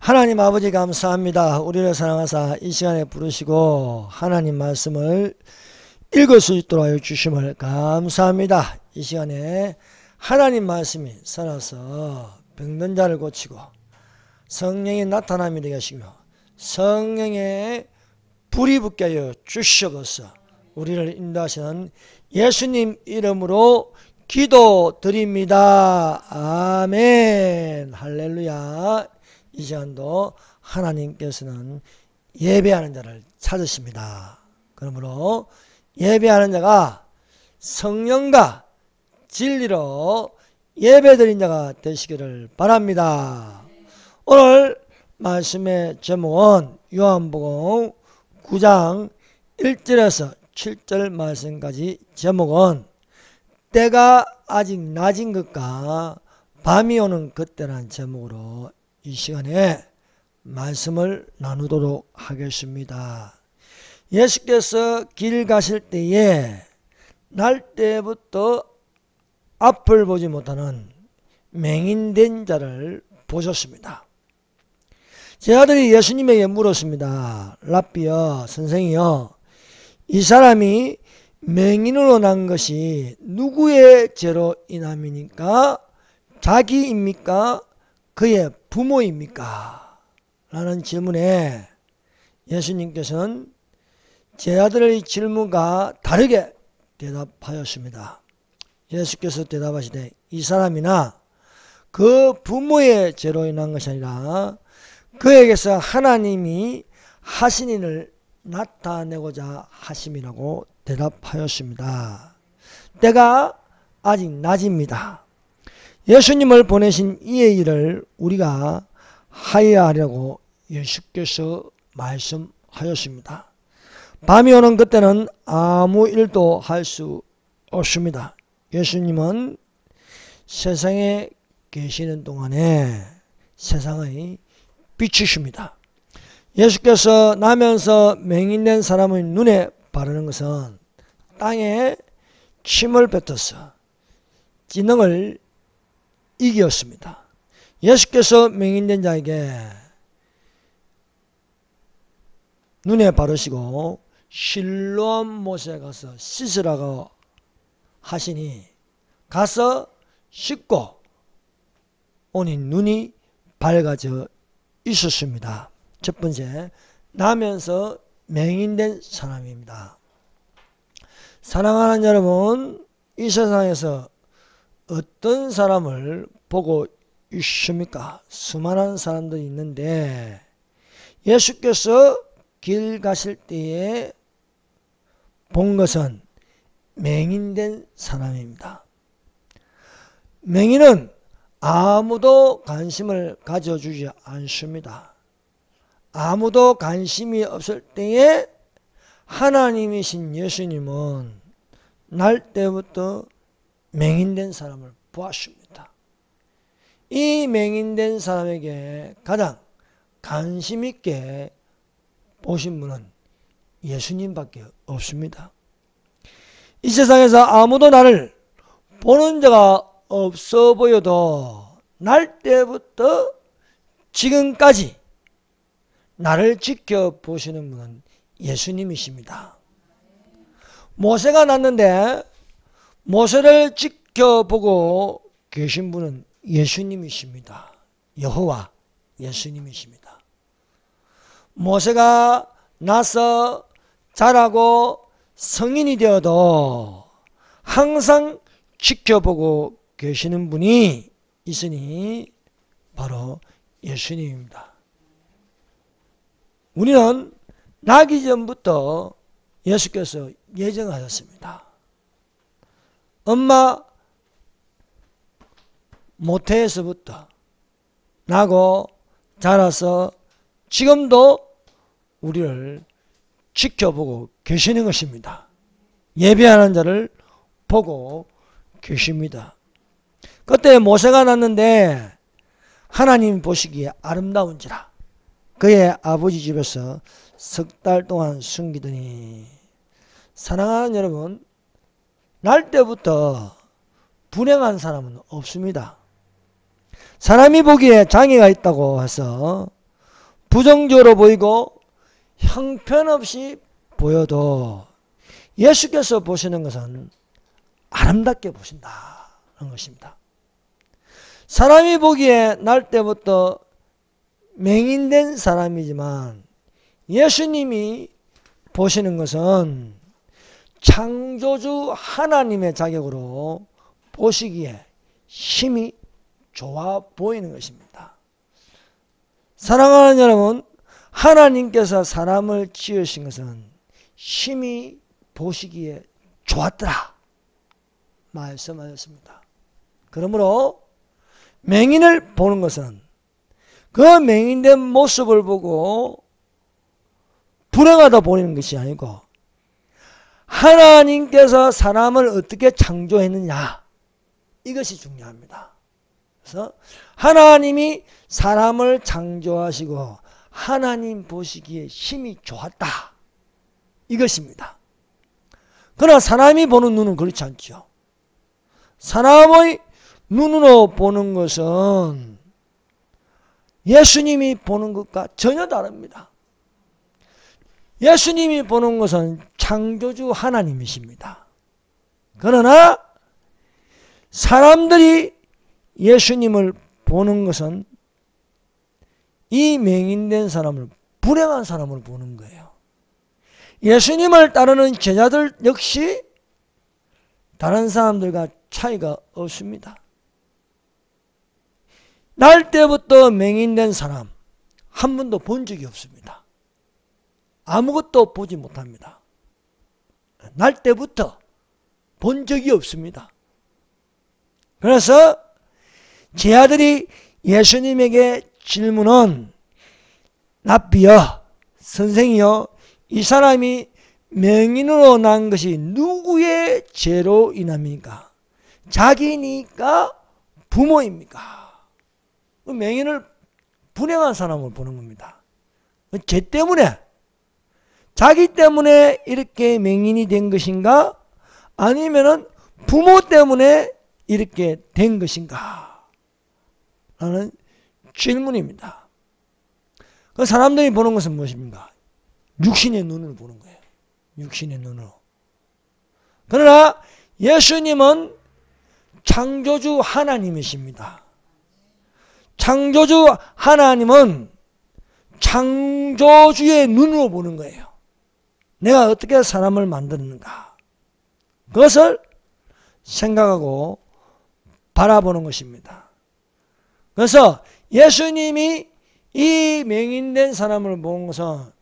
하나님 아버지 감사합니다. 우리를 사랑하사 이 시간에 부르시고 하나님 말씀을 읽을 수 있도록 하여 주심을 감사합니다. 이 시간에 하나님 말씀이 살아서 병든 자를 고치고 성령의 나타남이 되게 하시며 성령의 불이 붙게 하여 주시옵소서. 우리를 인도하시는 예수님 이름으로 기도드립니다. 아멘. 할렐루야. 이 시간도 하나님께서는 예배하는 자를 찾으십니다. 그러므로 예배하는 자가 성령과 진리로 예배드린 자가 되시기를 바랍니다. 오늘 말씀의 제목은 요한복음 9장 1절에서 7절 말씀까지 제목은 때가 아직 낮은 것과 밤이 오는 그때라는 제목으로 이 시간에 말씀을 나누도록 하겠습니다. 예수께서 길 가실 때에 날 때부터 앞을 보지 못하는 맹인된 자를 보셨습니다. 제 아들이 예수님에게 물었습니다. 랍비여, 선생이여, 이 사람이 맹인으로 난 것이 누구의 죄로 인함이니까? 자기입니까? 그의 부모입니까? 라는 질문에 예수님께서는 제 아들의 질문과 다르게 대답하였습니다. 예수께서 대답하시되 이 사람이나 그 부모의 죄로 인한 것이 아니라 그에게서 하나님이 하신 일을 나타내고자 하심이라고 대답하였습니다. 때가 아직 낮입니다. 예수님을 보내신 이의 일을 우리가 하여야 하려고 예수께서 말씀하였습니다. 밤이 오는 그때는 아무 일도 할 수 없습니다. 예수님은 세상에 계시는 동안에 세상의 빛이십니다. 예수께서 나면서 맹인된 사람의 눈에 바르는 것은 땅에 침을 뱉어서 지능을 이기었습니다. 예수께서 맹인된 자에게 눈에 바르시고 실로암 못에 가서 씻으라고 하시니 가서 씻고 오니 눈이 밝아져 있었습니다. 첫 번째, 나면서 맹인된 사람입니다. 사랑하는 여러분, 이 세상에서 어떤 사람을 보고 있습니까? 수많은 사람들이 있는데 예수께서 길 가실 때에 본 것은 맹인된 사람입니다. 맹인은 아무도 관심을 가져주지 않습니다. 아무도 관심이 없을 때에 하나님이신 예수님은 날 때부터 맹인된 사람을 보았습니다. 이 맹인된 사람에게 가장 관심 있게 보신 분은 예수님밖에 없습니다. 이 세상에서 아무도 나를 보는 자가 없어 보여도 날 때부터 지금까지 나를 지켜보시는 분은 예수님이십니다. 모세가 났는데 모세를 지켜보고 계신 분은 예수님이십니다. 여호와 예수님이십니다. 모세가 나서 자라고 성인이 되어도 항상 지켜보고 계시는 분이 있으니 바로 예수님입니다. 우리는 나기 전부터 예수께서 예정하셨습니다. 엄마 모태에서부터 나고 자라서 지금도 우리를 지켜보고 계시는 것입니다. 예배하는 자를 보고 계십니다. 그때 모세가 났는데 하나님 보시기에 아름다운지라 그의 아버지 집에서 석 달 동안 숨기더니, 사랑하는 여러분, 날 때부터 불행한 사람은 없습니다. 사람이 보기에 장애가 있다고 해서 부정적으로 보이고 형편없이 보여도 예수께서 보시는 것은 아름답게 보신다는 것입니다. 사람이 보기에 날 때부터 맹인된 사람이지만 예수님이 보시는 것은 창조주 하나님의 자격으로 보시기에 힘이 좋아 보이는 것입니다. 사랑하는 여러분, 하나님께서 사람을 지으신 것은 힘이 보시기에 좋았더라 말씀하셨습니다. 그러므로 맹인을 보는 것은 그 맹인된 모습을 보고 불행하다 보이는 것이 아니고 하나님께서 사람을 어떻게 창조했느냐, 이것이 중요합니다. 그래서 하나님이 사람을 창조하시고 하나님 보시기에 힘이 좋았다, 이것입니다. 그러나 사람이 보는 눈은 그렇지 않죠. 사람의 눈으로 보는 것은 예수님이 보는 것과 전혀 다릅니다. 예수님이 보는 것은 창조주 하나님이십니다. 그러나 사람들이 예수님을 보는 것은 이 맹인된 사람을, 불행한 사람을 보는 거예요. 예수님을 따르는 제자들 역시 다른 사람들과 차이가 없습니다. 날 때부터 맹인된 사람 한 번도 본 적이 없습니다. 아무것도 보지 못합니다. 날 때부터 본 적이 없습니다. 그래서 제자들이 예수님에게 질문은, 랍비여, 선생이여, 이 사람이 맹인으로 난 것이 누구의 죄로 인합니까? 자기니까 부모입니까? 맹인을 불행한 사람을 보는 겁니다. 죄 때문에, 자기 때문에 이렇게 맹인이 된 것인가? 아니면은 부모 때문에 이렇게 된 것인가? 라는 질문입니다. 그 사람들이 보는 것은 무엇입니까? 육신의 눈을 보는 거예요. 육신의 눈으로. 그러나 예수님은 창조주 하나님이십니다. 창조주 하나님은 창조주의 눈으로 보는 거예요. 내가 어떻게 사람을 만드는가, 그것을 생각하고 바라보는 것입니다. 그래서 예수님이 이 맹인된 사람을 본 것은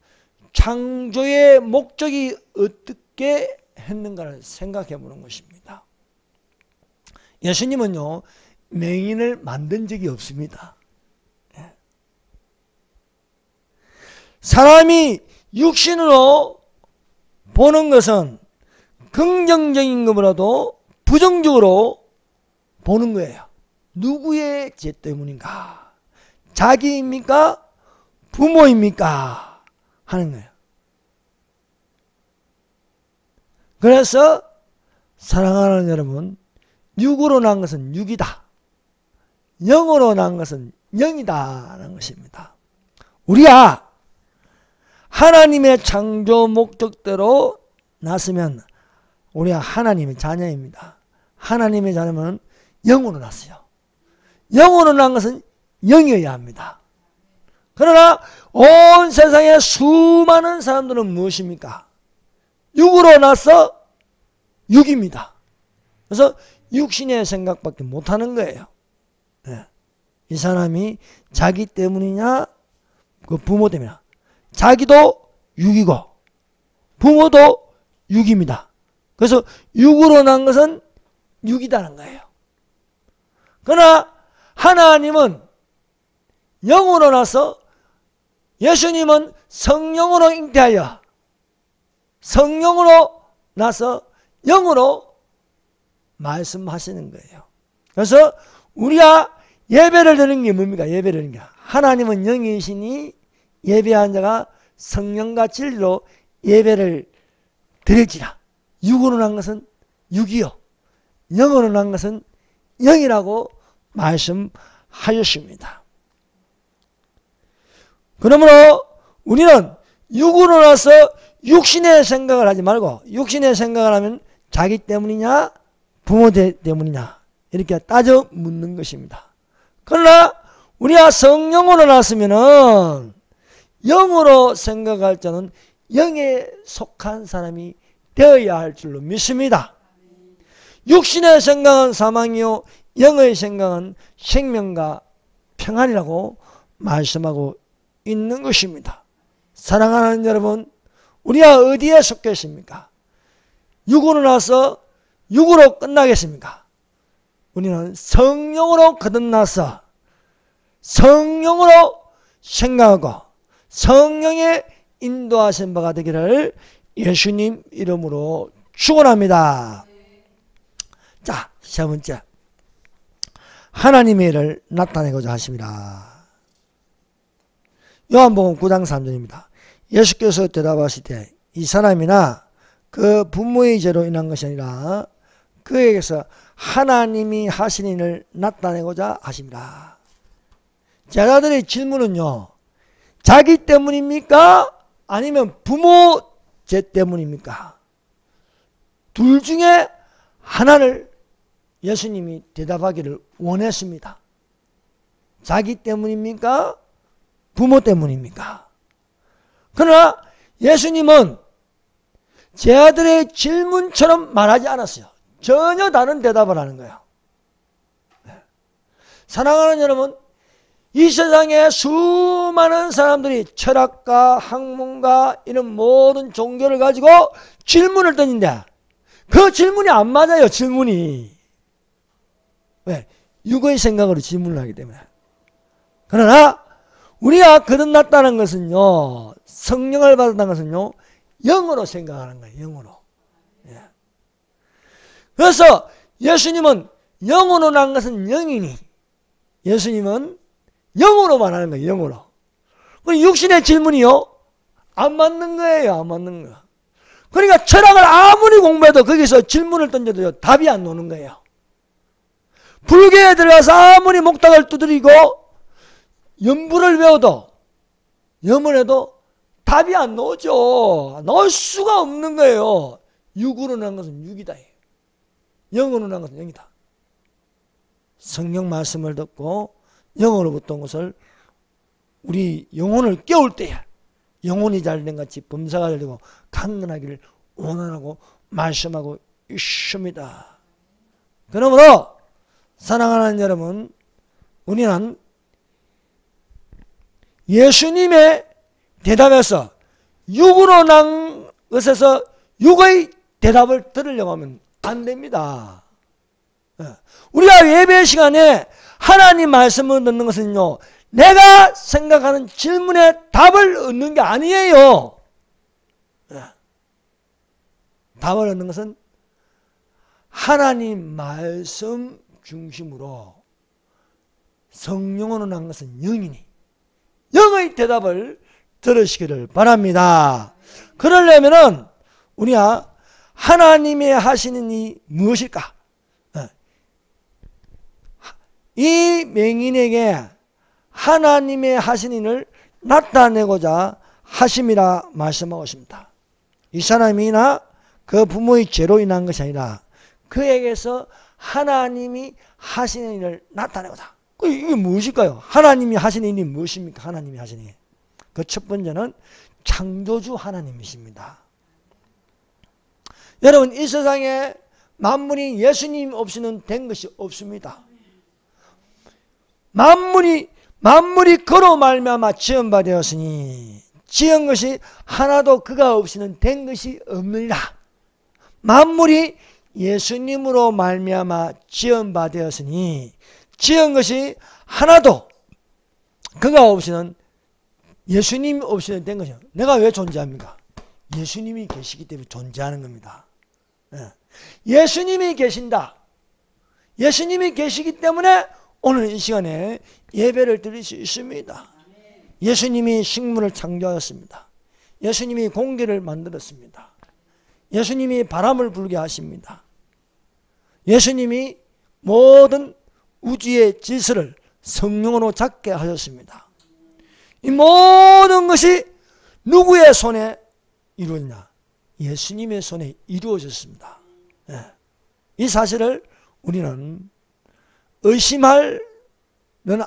창조의 목적이 어떻게 했는가를 생각해 보는 것입니다. 예수님은요, 맹인을 만든 적이 없습니다. 사람이 육신으로 보는 것은 긍정적인 것보다도 부정적으로 보는 거예요. 누구의 죄 때문인가? 자기입니까? 부모입니까? 하는 거예요. 그래서 사랑하는 여러분, 육으로 난 것은 육이다, 영으로 난 것은 영이다라는 것입니다. 우리가 하나님의 창조 목적대로 났으면 우리가 하나님의 자녀입니다. 하나님의 자녀는 영으로 났어요. 영으로 난 것은 영이어야 합니다. 그러나 온 세상의 수많은 사람들은 무엇입니까? 육으로 나서 육입니다. 그래서 육신의 생각밖에 못하는 거예요. 네. 이 사람이 자기 때문이냐, 그 부모 때문이냐. 자기도 육이고 부모도 육입니다. 그래서 육으로 난 것은 육이다는 거예요. 그러나 하나님은 영으로 나서, 예수님은 성령으로 잉태하여 성령으로 나서 영으로 말씀하시는 거예요. 그래서 우리가 예배를 드리는 게 뭡니까? 예배를 드리는 게, 하나님은 영이시니 예배한 자가 성령과 진리로 예배를 드릴지라. 육으로 난 것은 육이요, 영으로 난 것은 영이라고 말씀하셨습니다. 그러므로 우리는 육으로 나서 육신의 생각을 하지 말고, 육신의 생각을 하면 자기 때문이냐 부모 때문이냐 이렇게 따져 묻는 것입니다. 그러나 우리가 성령으로 났으면은 영으로 생각할 자는 영에 속한 사람이 되어야 할 줄로 믿습니다. 육신의 생각은 사망이요 영의 생각은 생명과 평안이라고 말씀하고 있는 것입니다. 사랑하는 여러분, 우리가 어디에 속했습니까? 육으로 나서 육으로 끝나겠습니까? 우리는 성령으로 거듭나서 성령으로 생각하고 성령의 인도하신 바가 되기를 예수님 이름으로 축원합니다. 자, 세 번째, 하나님의 일을 나타내고자 하십니다. 요한복음 9장 3절입니다. 예수께서 대답하실 때 이 사람이나 그 부모의 죄로 인한 것이 아니라 그에게서 하나님이 하신 일을 나타내고자 하십니다. 제자들의 질문은요, 자기 때문입니까? 아니면 부모 죄 때문입니까? 둘 중에 하나를 예수님이 대답하기를 원했습니다. 자기 때문입니까? 부모 때문입니까? 그러나 예수님은 제자들의 질문처럼 말하지 않았어요. 전혀 다른 대답을 하는 거예요. 사랑하는 여러분, 이 세상에 수많은 사람들이 철학가, 학문가 이런 모든 종교를 가지고 질문을 던진데 그 질문이 안 맞아요. 질문이. 왜? 육의 생각으로 질문을 하기 때문에. 그러나 우리가 거듭났다는 것은요, 성령을 받았다는 것은요, 영으로 생각하는 거예요. 영으로. 예. 그래서 예수님은 영으로 난 것은 영이니 예수님은 영으로만 하는 거예요. 영으로. 육신의 질문이요, 안 맞는 거예요. 안 맞는 거. 그러니까 철학을 아무리 공부해도 거기서 질문을 던져도 답이 안 나오는 거예요. 불교에 들어가서 아무리 목탁을 두드리고 연부를 외워도 염원해도 답이 안 나오죠. 나올 수가 없는 거예요. 육으로 난 것은 육이다. 영으로 난 것은 영이다. 성경 말씀을 듣고 영으로부터 온 것을 우리 영혼을 깨울 때야 영혼이 잘된 같이 범사가 잘되고 강건하기를 원하고 말씀하고 있습니다. 그러므로 사랑하는 여러분, 우리는 예수님의 대답에서 육으로 난 것에서 육의 대답을 들으려고 하면 안 됩니다. 우리가 예배 시간에 하나님 말씀을 듣는 것은요, 내가 생각하는 질문에 답을 얻는 게 아니에요. 답을 얻는 것은 하나님 말씀 중심으로 성령으로 난 것은 영이니 영의 대답을 들으시기를 바랍니다. 그러려면은 우리가 하나님이 하시는 이 무엇일까? 이 맹인에게 하나님의 하시는 일을 나타내고자 하심이라 말씀하고 있습니다. 이 사람이나 그 부모의 죄로 인한 것이 아니라 그에게서 하나님이 하시는 일을 나타내고자. 이게 무엇일까요? 하나님이 하시는 일이 무엇입니까? 하나님이 하시는 일. 그 첫 번째는 창조주 하나님이십니다. 여러분, 이 세상에 만물이 예수님 없이는 된 것이 없습니다. 만물이 그로 말미암아 지은 바 되었으니 지은 것이 하나도 그가 없이는 된 것이 없느니라. 만물이 예수님으로 말미암아 지은 바 되었으니 지은 것이 하나도 그가 없이는 예수님 없이는 된 것이요. 내가 왜 존재합니까? 예수님이 계시기 때문에 존재하는 겁니다. 예수님이 계신다. 예수님이 계시기 때문에 오늘 이 시간에 예배를 드릴 수 있습니다. 예수님이 식물을 창조하였습니다. 예수님이 공기를 만들었습니다. 예수님이 바람을 불게 하십니다. 예수님이 모든 우주의 질서를 성령으로 잡게 하셨습니다. 이 모든 것이 누구의 손에 이루어지냐? 예수님의 손에 이루어졌습니다. 예. 이 사실을 우리는 의심하면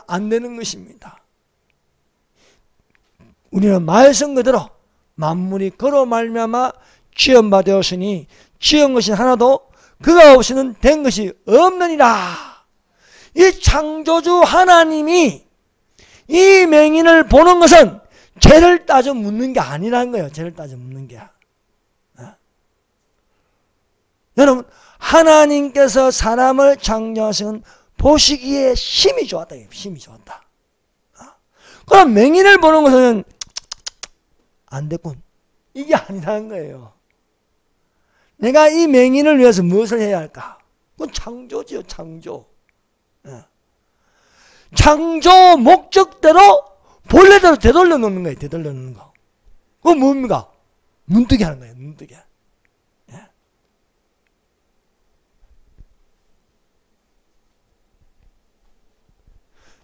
안 되는 것입니다. 우리는 말씀 그대로 만물이 그로 말미암아 지음바 되었으니 지은 것이 하나도 그가 없이는 된 것이 없느니라. 이 창조주 하나님이 이 맹인을 보는 것은 죄를 따져 묻는 게 아니라는 거예요. 죄를 따져 묻는 게. 여러분, 하나님께서 사람을 창조하신 보시기에 힘이 좋았다. 힘이 좋았다. 그럼 맹인을 보는 것은 안 됐군. 이게 아니라는 거예요. 내가 이 맹인을 위해서 무엇을 해야 할까? 그건 창조지요, 창조. 창조 목적대로 본래대로 되돌려 놓는 거예요. 되돌려 놓는 거. 그건 뭡니까? 눈뜨게 하는 거예요. 눈뜨게.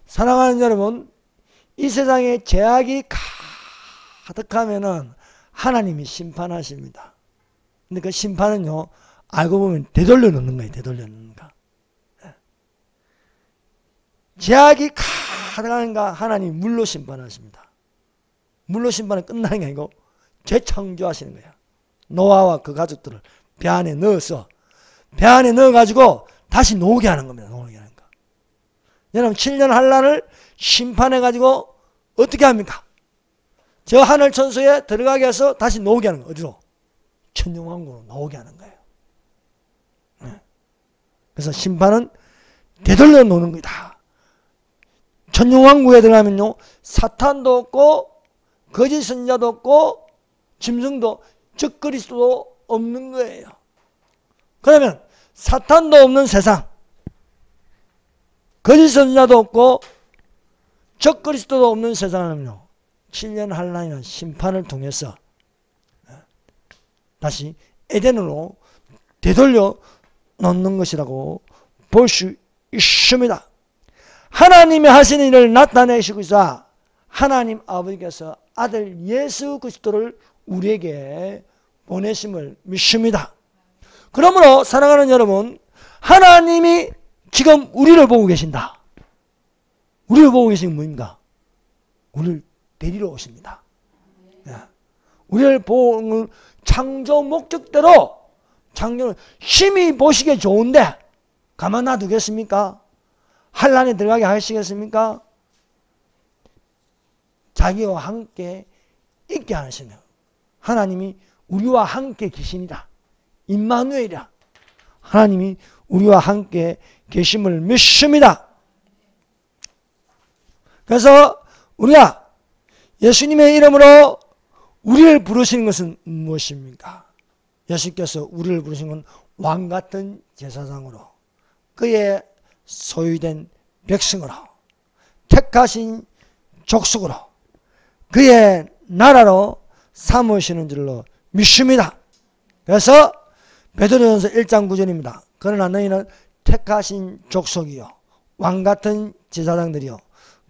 사랑하는 여러분, 이 세상에 죄악이 가득하면은 하나님이 심판하십니다. 근데 그 심판은요, 알고 보면 되돌려 놓는 거예요. 되돌려 놓는 거. 죄악이 가득한가 하나님 물로 심판하십니다. 물로 심판은 끝나는 게 아니고 재창조하시는 거예요. 노아와 그 가족들을 배 안에 넣어서 배 안에 넣어가지고 다시 녹게 하는 겁니다. 녹게 하는 거. 여러분 7년 환란을 심판해가지고 어떻게 합니까? 저 하늘 천소에 들어가게 해서 다시 녹게 하는 거예요. 어디로? 천년왕국으로 나오게 하는 거예요. 그래서 심판은 되돌려 놓는 거다. 천년왕국에 들어가면요, 사탄도 없고 거짓 선자도 없고 짐승도 적그리스도도 없는 거예요. 그러면 사탄도 없는 세상, 거짓 선자도 없고 적그리스도도 없는 세상은요, 7년 환란이나 심판을 통해서 다시 에덴으로 되돌려 놓는 것이라고 볼 수 있습니다. 하나님이 하시는 일을 나타내시고 있어 하나님 아버지께서 아들 예수 그리스도를 우리에게 보내심을 믿습니다. 그러므로 사랑하는 여러분, 하나님이 지금 우리를 보고 계신다. 우리를 보고 계신 게 뭐입니까? 우리를 데리러 오십니다. 우리를 보는 창조 목적대로 창조를 심히 보시기에 좋은데 가만 놔두겠습니까? 환란에 들어가게 하시겠습니까? 자기와 함께 있게 하시는 하나님이 우리와 함께 계시니라. 임마누엘이라. 하나님이 우리와 함께 계심을 믿습니다. 그래서 우리가 예수님의 이름으로 우리를 부르시는 것은 무엇입니까? 예수께서 우리를 부르신 건 왕같은 제사장으로, 그의 소유된 백성으로, 택하신 족속으로, 그의 나라로 삼으시는 줄로 믿습니다. 그래서 베드로전서 1장 9절입니다. 그러나 너희는 택하신 족속이요, 왕같은 제사장들이요,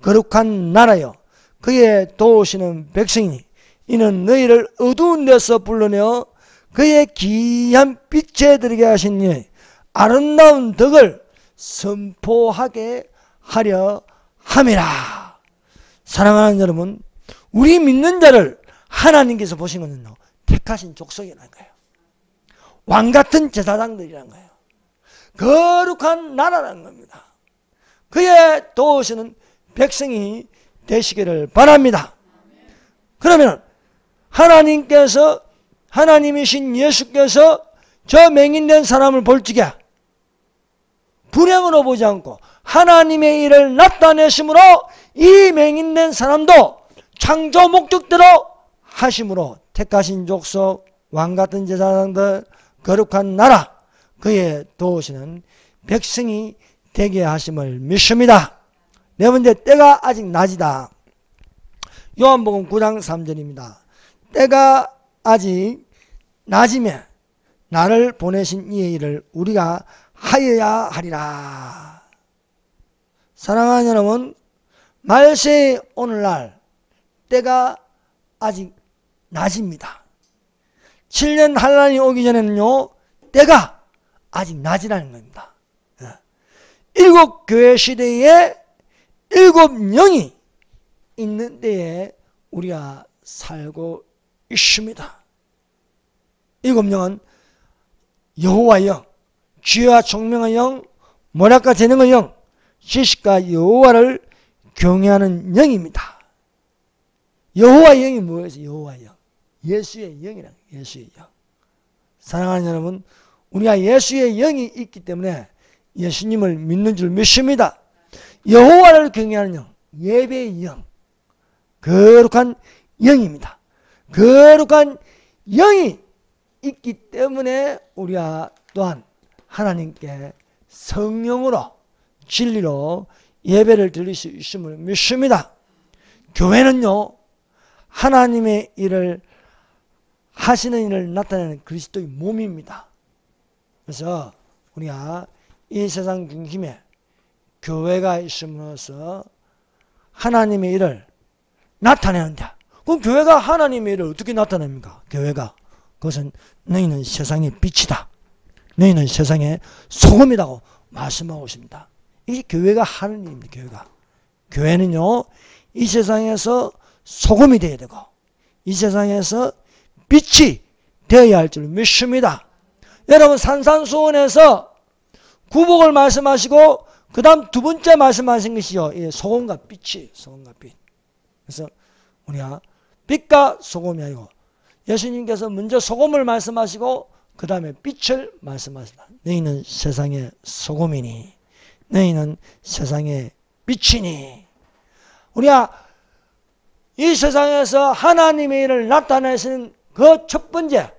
거룩한 나라요, 그의 도우시는 백성이니 이는 너희를 어두운 데서 불러내어 그의 귀한 빛에 들게 하신 이 아름다운 덕을 선포하게 하려 함이라. 사랑하는 여러분, 우리 믿는 자를 하나님께서 보신 것은요, 택하신 족속이라는 거예요. 왕같은 제사장들이라는 거예요. 거룩한 나라라는 겁니다. 그의 도우시는 백성이 되시기를 바랍니다. 그러면 하나님께서, 하나님이신 예수께서 저 맹인된 사람을 볼 적에 불행으로 보지 않고 하나님의 일을 나타내심으로 이 맹인된 사람도 창조 목적대로 하심으로 택하신 족속, 왕같은 제사장들, 거룩한 나라, 그의 도우시는 백성이 되게 하심을 믿습니다. 네 번째, 때가 아직 낮이다. 요한복음 9장 3절입니다. 때가 아직 낮이면 나를 보내신 이의 일을 우리가 하여야 하리라. 사랑하는 여러분, 말세의 오늘날 때가 아직 낮입니다. 7년 환란이 오기 전에는요, 때가 아직 낮이라는 겁니다. 7교회 시대에 7영이 있는 데에 우리가 살고 있습니다. 7영은 여호와의 영, 지혜와 총명의 영, 모략과 재능의 영, 지식과 여호와를 경외하는 영입니다. 여호와의 영이 뭐예요? 여호와의 영, 예수의 영이란 예수의 영. 사랑하는 여러분, 우리가 예수의 영이 있기 때문에 예수님을 믿는 줄 믿습니다. 여호와를 경외하는 영, 예배의 영, 거룩한 영입니다. 거룩한 영이 있기 때문에 우리가 또한 하나님께 성령으로 진리로 예배를 드릴 수 있음을 믿습니다. 교회는요, 하나님의 일을 하시는 일을 나타내는 그리스도의 몸입니다. 그래서 우리가 이 세상 중심에 교회가 있음으로써 하나님의 일을 나타내는데, 그럼 교회가 하나님의 일을 어떻게 나타냅니까? 교회가, 그것은 너희는 세상의 빛이다, 너희는 세상의 소금이라고 말씀하고 있습니다. 이게 교회가 하는 일입니다. 교회는요, 이 세상에서 소금이 되어야 되고 이 세상에서 빛이 되어야 할 줄 믿습니다. 여러분, 산산수훈에서 구복을 말씀하시고 그 다음 두 번째 말씀하신 것이요, 소금과 빛이에요. 소금과 빛. 그래서 우리가 빛과 소금이 아니고, 예수님께서 먼저 소금을 말씀하시고 그 다음에 빛을 말씀하시다. 너희는 세상의 소금이니 너희는 세상의 빛이니. 우리가 이 세상에서 하나님의 일을 나타내시는 그 첫 번째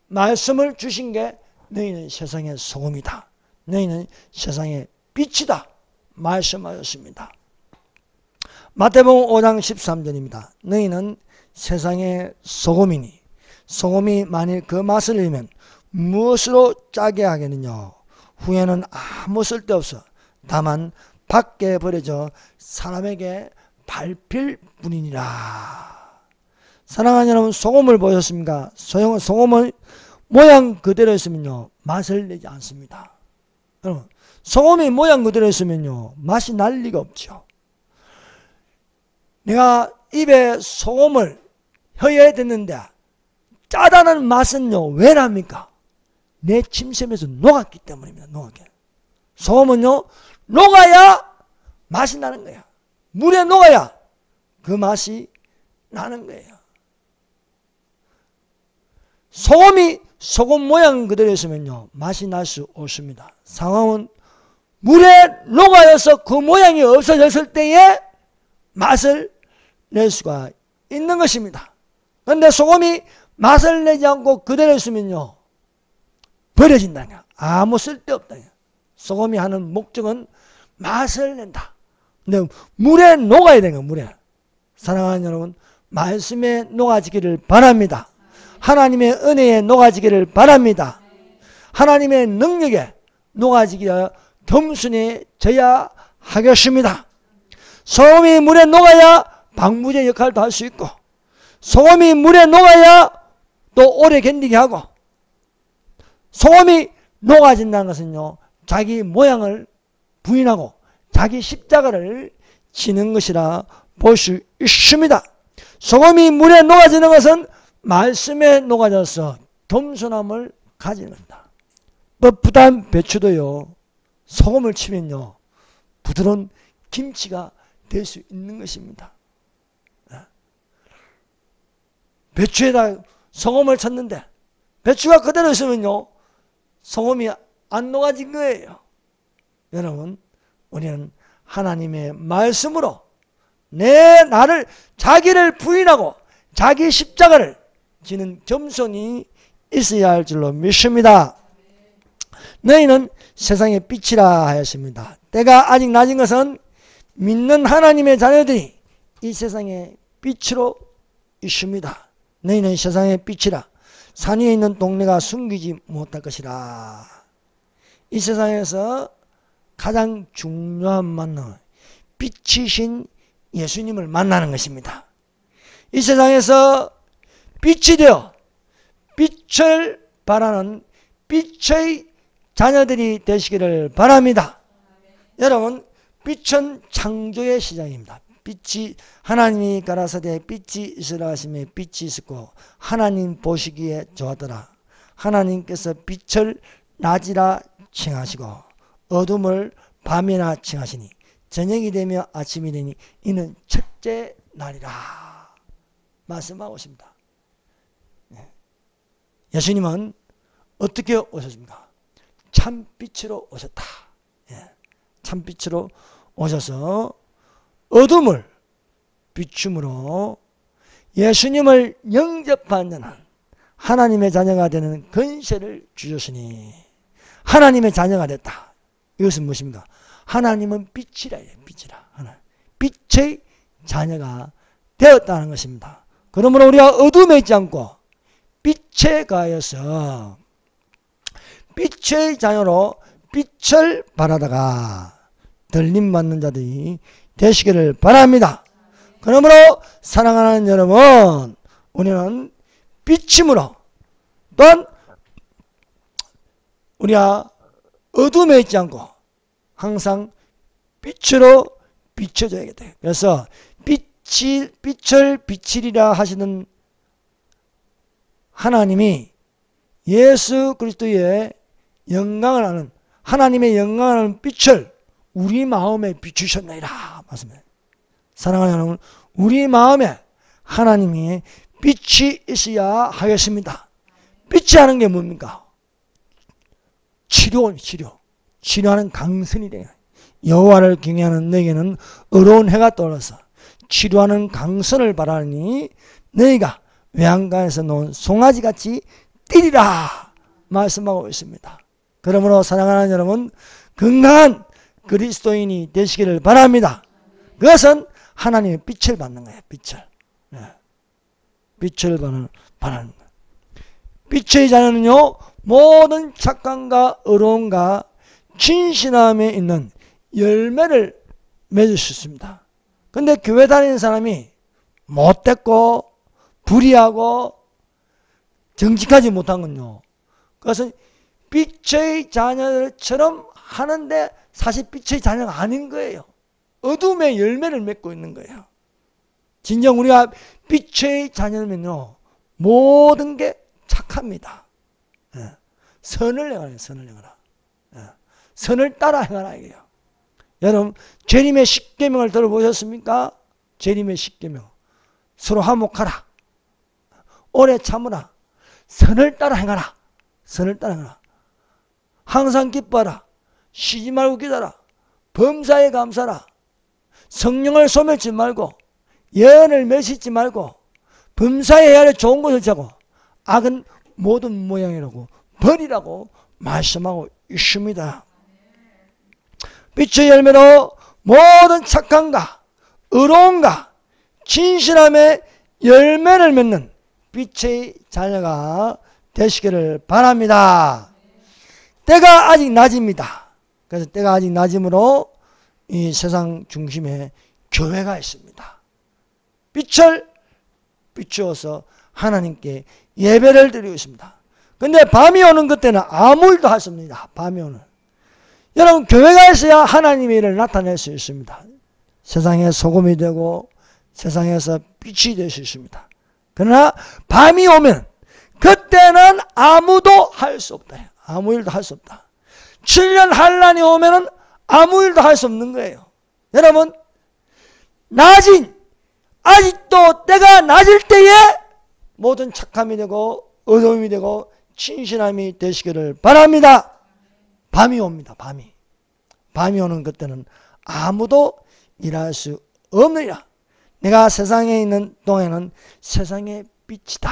말씀을 주신 게 너희는 세상의 소금이다, 너희는 세상의 빛이다 말씀하셨습니다. 마태복음 5장 13절입니다. 너희는 세상의 소금이니 소금이 만일 그 맛을 잃으면 무엇으로 짜게 하겠느냐. 후에는 아무 쓸데없어 다만 밖에 버려져 사람에게 밟힐 뿐이니라. 사랑하는 여러분, 소금을 보셨습니까? 소금을 모양 그대로 있으면요, 맛을 내지 않습니다. 여러분, 소금이 모양 그대로 있으면요, 맛이 날 리가 없죠. 내가 입에 소금을 혀에 댔는데 짜다는 맛은요, 왜 납니까? 내 침샘에서 녹았기 때문입니다. 녹았기. 소금은요, 녹아야 맛이 나는 거야. 물에 녹아야 그 맛이 나는 거예요. 소금이 소금 모양 그대로 있으면요, 맛이 날 수 없습니다. 상황은 물에 녹아서 그 모양이 없어졌을 때에 맛을 낼 수가 있는 것입니다. 그런데 소금이 맛을 내지 않고 그대로 있으면요, 버려진다냐, 아무 쓸데없다냐. 소금이 하는 목적은 맛을 낸다. 근데 물에 녹아야 되는 거예요. 물에. 사랑하는 여러분, 말씀에 녹아지기를 바랍니다. 하나님의 은혜에 녹아지기를 바랍니다. 하나님의 능력에 녹아지기를 겸손해져야 하겠습니다. 소금이 물에 녹아야 방부제 역할도 할 수 있고, 소금이 물에 녹아야 또 오래 견디게 하고, 소금이 녹아진다는 것은요, 자기 모양을 부인하고 자기 십자가를 지는 것이라 볼 수 있습니다. 소금이 물에 녹아지는 것은 말씀에 녹아져서 겸손함을 가지는다. 또 부단 배추도요, 소금을 치면요, 부드러운 김치가 될 수 있는 것입니다. 배추에다 소금을 쳤는데 배추가 그대로 있으면요, 소금이 안 녹아진 거예요. 여러분, 우리는 하나님의 말씀으로 나를 자기를 부인하고 자기 십자가를 지는 겸손이 있어야 할 줄로 믿습니다. 너희는 세상의 빛이라 하였습니다. 때가 아직 낮은 것은 믿는 하나님의 자녀들이 이 세상의 빛으로 있습니다. 너희는 세상의 빛이라. 산 위에 있는 동네가 숨기지 못할 것이라. 이 세상에서 가장 중요한 만남, 빛이신 예수님을 만나는 것입니다. 이 세상에서 빛이 되어 빛을 발하는 빛의 자녀들이 되시기를 바랍니다. 여러분, 빛은 창조의 시작입니다. 빛이 하나님이 가라사대 빛이 있으라 하심에 빛이 있었고 하나님 보시기에 좋았더라. 하나님께서 빛을 낮이라 칭하시고 어둠을 밤이라 칭하시니 저녁이 되며 아침이 되니 이는 첫째 날이라 말씀하고 있습니다. 예수님은 어떻게 오셨습니까? 참빛으로 오셨다. 참빛으로 오셔서 어둠을 비춤으로 예수님을 영접한 자는 하나님의 자녀가 되는 권세를 주셨으니 하나님의 자녀가 됐다. 이것은 무엇입니까? 하나님은 빛이라 해요. 빛이라. 빛의 자녀가 되었다는 것입니다. 그러므로 우리가 어둠에 있지 않고 빛에 가여서 빛의 자녀로 빛을 발하다가 들림받는 자들이 되시기를 바랍니다. 그러므로 사랑하는 여러분, 우리는 빛임으로 또한 우리가 어둠에 있지 않고 항상 빛으로 비춰줘야겠다. 그래서 빛을 비치리라 하시는 하나님이 예수 그리스도의 영광을 아는 하나님의 영광을 아는 빛을 우리 마음에 비추셨나이다. 맞습니다. 사랑하는 여러분, 우리 마음에 하나님이 빛이 있어야 하겠습니다. 빛이 하는 게 뭡니까? 치료하는 강선이 돼요. 여호와를 경외하는 너에게는 어려운 해가 떠올라서 치료하는 강선을 바라니 너희가 외양간에서 놓은 송아지같이 뛰리라 말씀하고 있습니다. 그러므로 사랑하는 여러분, 건강한 그리스도인이 되시기를 바랍니다. 그것은 하나님의 빛을 받는 거예요. 빛을 받는 거예요. 빛의 자녀는요, 모든 착함과 의로움과 진실함에 있는 열매를 맺을 수 있습니다. 근데 교회 다니는 사람이 못됐고 불의하고 정직하지 못한 건요, 그것은 빛의 자녀들처럼 하는데 사실 빛의 자녀가 아닌 거예요. 어둠의 열매를 맺고 있는 거예요. 진정 우리가 빛의 자녀면요, 모든 게 착합니다. 선을 행하라. 선을 따라 행하라 이게요. 여러분, 재림의 십계명을 들어보셨습니까? 재림의 십계명. 서로 화목하라. 오래 참으라. 선을 따라 행하라. 항상 기뻐하라. 쉬지 말고 기다라. 범사에 감사라. 성령을 소멸치 말고 예언을 맺지 말고 범사에 헤아려 좋은 것을 자고 악은 모든 모양이라고 버리라고 말씀하고 있습니다. 빛의 열매로 모든 착함과 의로움과 진실함의 열매를 맺는 빛의 자녀가 되시기를 바랍니다. 때가 아직 낮입니다. 그래서 때가 아직 낮이므로 이 세상 중심에 교회가 있습니다. 빛을 비추어서 하나님께 예배를 드리고 있습니다. 근데 밤이 오는 그때는 아무 일도 할 수 없습니다. 밤이 오는. 여러분, 교회가 있어야 하나님의 일을 나타낼 수 있습니다. 세상에 소금이 되고 세상에서 빛이 될 수 있습니다. 그러나 밤이 오면 그때는 아무도 할 수 없다. 아무 일도 할 수 없다. 7년 환란이 오면은 아무 일도 할 수 없는 거예요. 여러분, 아직도 때가 낮을 때에 모든 착함이 되고 어둠이 되고 진실함이 되시기를 바랍니다. 밤이 옵니다. 밤이 오는 그때는 아무도 일할 수 없느니라. 내가 세상에 있는 동안에는 세상의 빛이다.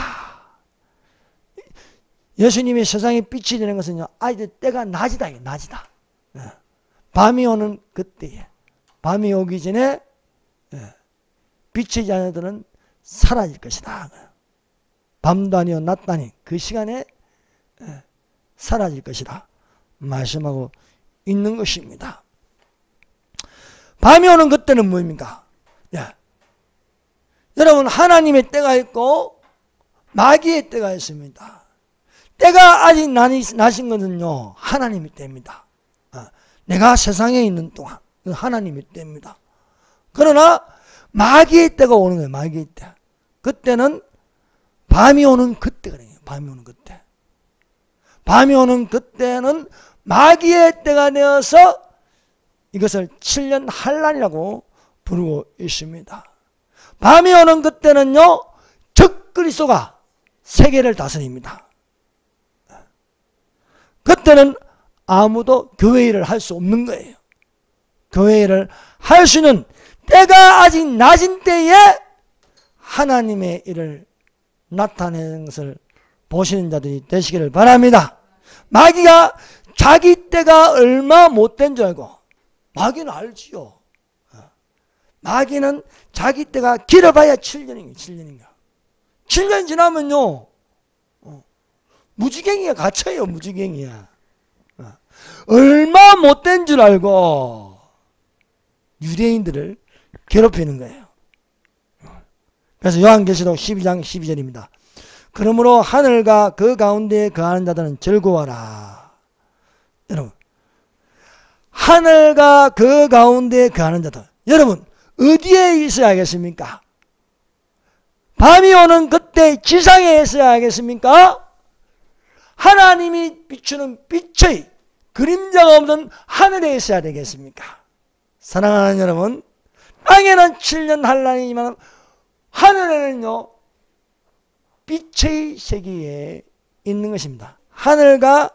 예수님이 세상의 빛이 되는 것은요, 아이들 때가 낮이다. 밤이 오는 그때에, 밤이 오기 전에 빛의 자녀들은 사라질 것이다. 밤도 아니요 낮도 아니 그 시간에 사라질 것이다 말씀하고 있는 것입니다. 밤이 오는 그때는 뭐입니까? 여러분, 하나님의 때가 있고 마귀의 때가 있습니다. 때가 아직 나신 것은요, 하나님의 때입니다. 내가 세상에 있는 동안 하나님의 때입니다. 그러나 마귀의 때가 오는 거예요. 마귀의 때. 그때는 밤이 오는 그때거든요. 밤이 오는 그때. 밤이 오는 그때는 마귀의 때가 되어서 이것을 7년 환란이라고 부르고 있습니다. 밤이 오는 그때는요, 적그리스도가 세계를 다스립니다. 그때는 아무도 교회 일을 할 수 없는 거예요. 교회 일을 할 수 있는 때가 아직 낮은 때에 하나님의 일을 나타내는 것을 보시는 자들이 되시기를 바랍니다. 마귀가 자기 때가 얼마 못된 줄 알고, 마귀는 알지요. 마귀는 자기 때가 길어봐야 7년인가 7년인가. 7년 지나면요, 무지갱이가 갇혀요. 무지갱이야. 얼마 못된 줄 알고 유대인들을 괴롭히는 거예요. 그래서 요한계시록 12장 12절입니다. 그러므로 하늘과 그 가운데에 거하는 자들은 즐거워하라. 여러분, 하늘과 그 가운데에 거하는 자들, 여러분 어디에 있어야겠습니까? 밤이 오는 그때 지상에 있어야겠습니까? 하나님이 비추는 빛의 그림자가 없는 하늘에 있어야 되겠습니까? 사랑하는 여러분, 땅에는 7년 환란이지만 하늘에는요, 빛의 세계에 있는 것입니다. 하늘과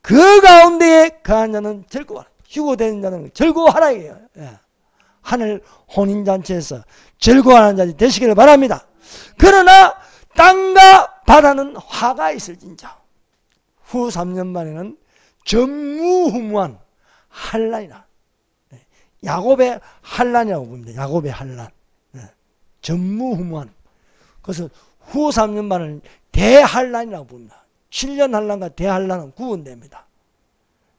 그 가운데에 거한 자는 즐거워하라. 휴거된 자는 즐거워하라. 예. 하늘 혼인잔치에서 즐거워하는 자들이 되시기를 바랍니다. 그러나 땅과 바다는 화가 있을진저 후 3년 만에는 전무후무한 환란이라. 야곱의 환란이라고 봅니다. 야곱의 환란. 전무후무한. 그래서 후 3년 만에는 대환란이라고 봅니다. 7년 환란과 대환란은 구분됩니다.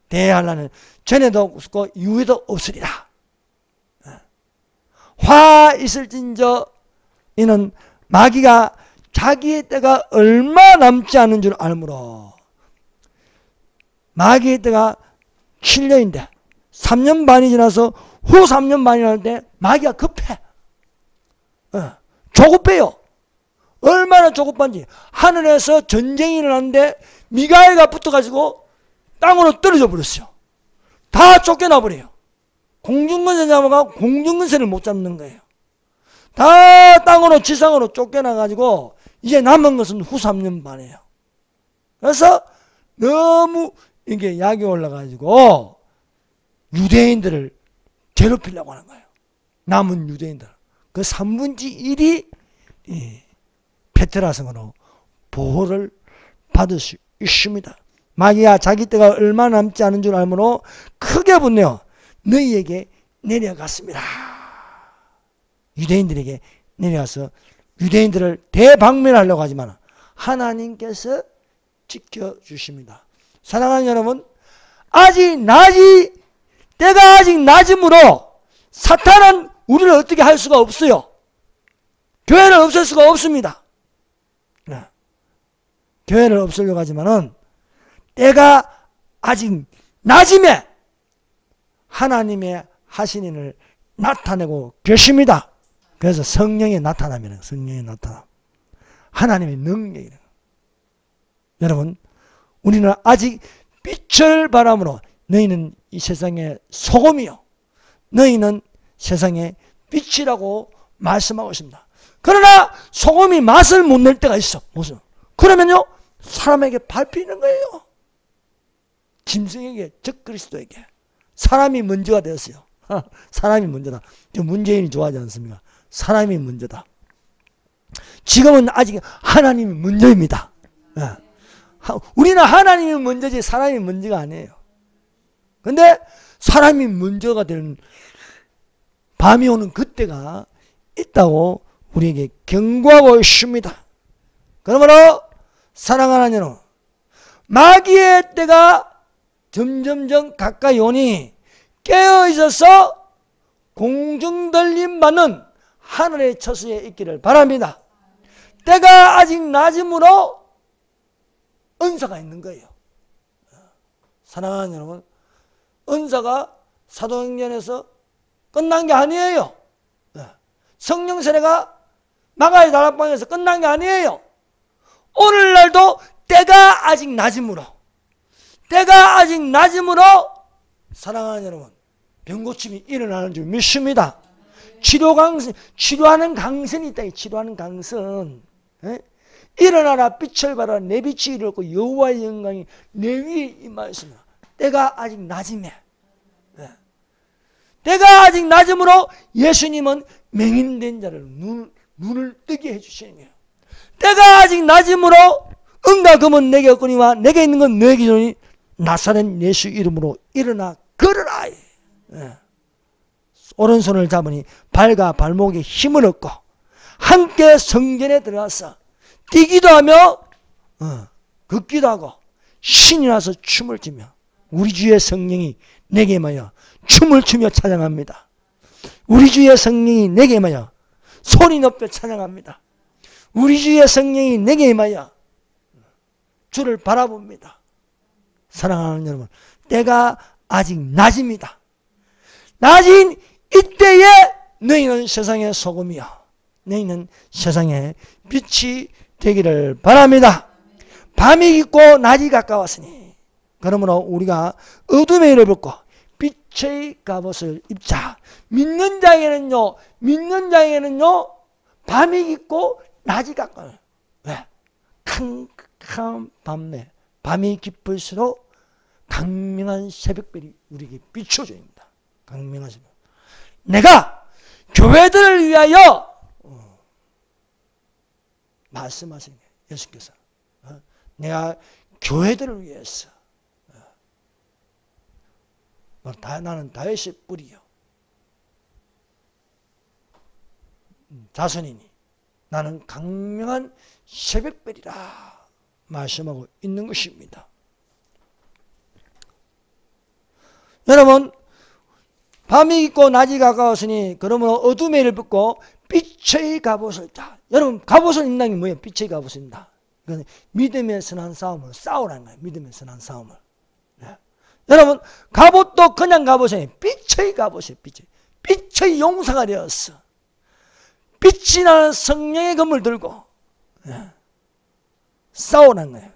대환란은 전에도 없고 이후에도 없으리라. 화 있을진저 이는 마귀가 자기의 때가 얼마 남지 않은 줄 알므로, 마귀의 때가 7년인데 3년 반이 지나서 후 3년 반이 날 때 마귀가 급해. 조급해요. 얼마나 조급한지. 하늘에서 전쟁이 일어났는데 미가엘가 붙어가지고 땅으로 떨어져 버렸어요. 다 쫓겨나 버려요. 공중근세 잡아가 공중근세를 못 잡는 거예요. 다 땅으로 지상으로 쫓겨나가지고 이제 남은 것은 후 3년 반이에요. 그래서 너무 이게 약이 올라가지고 유대인들을 괴롭히려고 하는 거예요. 남은 유대인들. 그 3분의 1이 페트라성으로 보호를 받을 수 있습니다. 마귀가 자기 때가 얼마 남지 않은 줄 알므로 크게 분내어 너희에게 내려갔습니다. 유대인들에게 내려가서 유대인들을 대방면하려고 하지만 하나님께서 지켜주십니다. 사랑하는 여러분, 때가 아직 낮으므로 사탄은 우리를 어떻게 할 수가 없어요. 교회를 없앨 수가 없습니다. 교회를 없애려고 하지만은 때가 아직 낮음에 하나님의 하신 일을 나타내고 계십니다. 그래서 성령의 나타남이라는, 성령의 나타남, 하나님의 능력이라는. 여러분, 우리는 아직 빛을 바람으로 너희는 이 세상의 소금이요, 너희는 세상의 빛이라고 말씀하고 있습니다. 그러나 소금이 맛을 못 낼 때가 있어. 무슨? 그러면요, 사람에게 밟히는 거예요. 짐승에게, 적그리스도에게. 사람이 문제가 되었어요. 사람이 문제다. 문재인이 좋아하지 않습니까? 사람이 문제다. 지금은 아직 하나님이 문제입니다. 우리는 하나님이 문제지 사람이 문제가 아니에요. 근데 사람이 문제가 되는 밤이 오는 그때가 있다고 우리에게 경고하고 있습니다. 그러므로 사랑하는 여러분, 마귀의 때가 점점점 가까이 오니 깨어있어서 공중들림 받는 하늘의 처소에 있기를 바랍니다. 때가 아직 낮으므로 은사가 있는 거예요. 사랑하는 여러분, 은사가 사도행전에서 끝난 게 아니에요. 성령 세례가 마가의 다락방에서 끝난 게 아니에요. 오늘날도 때가 아직 낮으므로 사랑하는 여러분, 병고침이 일어나는 줄 믿습니다. 치료하는 강선이 있다. 치료하는 강선. 일어나라 빛을 발하라 내 빛이 이르렀고 여호와의 영광이 내 위에 임하였으나 때가 아직 낮음에 때가 아직 낮음으로 예수님은 맹인된 자를 눈을 뜨게 해주시는 거예요. 때가 아직 낮음으로 은과 금은 내게 없거니와 내게 있는 건 너에게 주니 나사렛 예수 이름으로 일어나 걸으라. 오른손을 잡으니 발과 발목에 힘을 얻고 함께 성전에 들어가서 뛰기도 하며 걷기도 하고 신이 나서 춤을 추며 우리 주의 성령이 내게 임하여 춤을 추며 찬양합니다. 우리 주의 성령이 내게 임하여 소리 높여 찬양합니다. 우리 주의 성령이 내게 임하여 주를 바라봅니다. 사랑하는 여러분, 때가 아직 낮입니다. 낮은 이때에 너희는 세상의 소금이요 너희는 세상의 빛이 되기를 바랍니다. 밤이 깊고 낮이 가까웠으니 그러므로 우리가 어둠의 일을 벗고 빛의 갑옷을 입자. 믿는 자에게는요 밤이 깊고 낮이 가까워요. 왜? 캄캄한 밤이 깊을수록 강명한 새벽별이 우리에게 비춰줍니다. 강명한 새벽. 내가 교회들을 위하여 말씀하신 거예요. 예수께서 내가 교회들을 위해서 나는 다윗의 뿌리요 자손이니 나는 강명한 새벽별이라 말씀하고 있는 것입니다. 여러분, 밤이 깊고 낮이 가까웠으니 그러므로 어둠의 일을 벗고 빛의 갑옷을 자. 여러분, 갑옷을 입는 게 뭐예요? 빛의 갑옷을 입는다. 믿음의 선한 싸움을 싸우라는 거예요. 믿음의 선한 싸움을. 네. 여러분, 갑옷도 그냥 갑옷이 아니에요. 빛의 갑옷이에요. 빛의 용사가 되었어. 빛이 나는 성령의 검을 들고 싸우라는 거예요.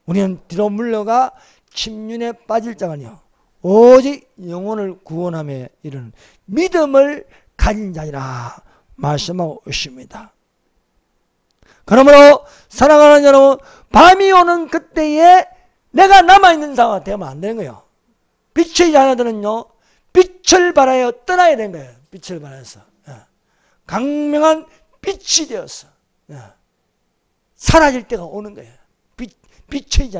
우리는 뒤로 물러가 침륜에 빠질 자가 아니요 오직 영혼을 구원함에 이르는 믿음을 가진 자이라 말씀하고 있습니다. 그러므로 사랑하는 여러분, 밤이 오는 그때에 내가 남아있는 자가 되면 안 되는 거예요. 빛의 자녀들은요 빛을 발하여 떠나야 되는 거예요. 빛을 발하여서 강명한 빛이 되어서 사라질 때가 오는 거예요. 빛의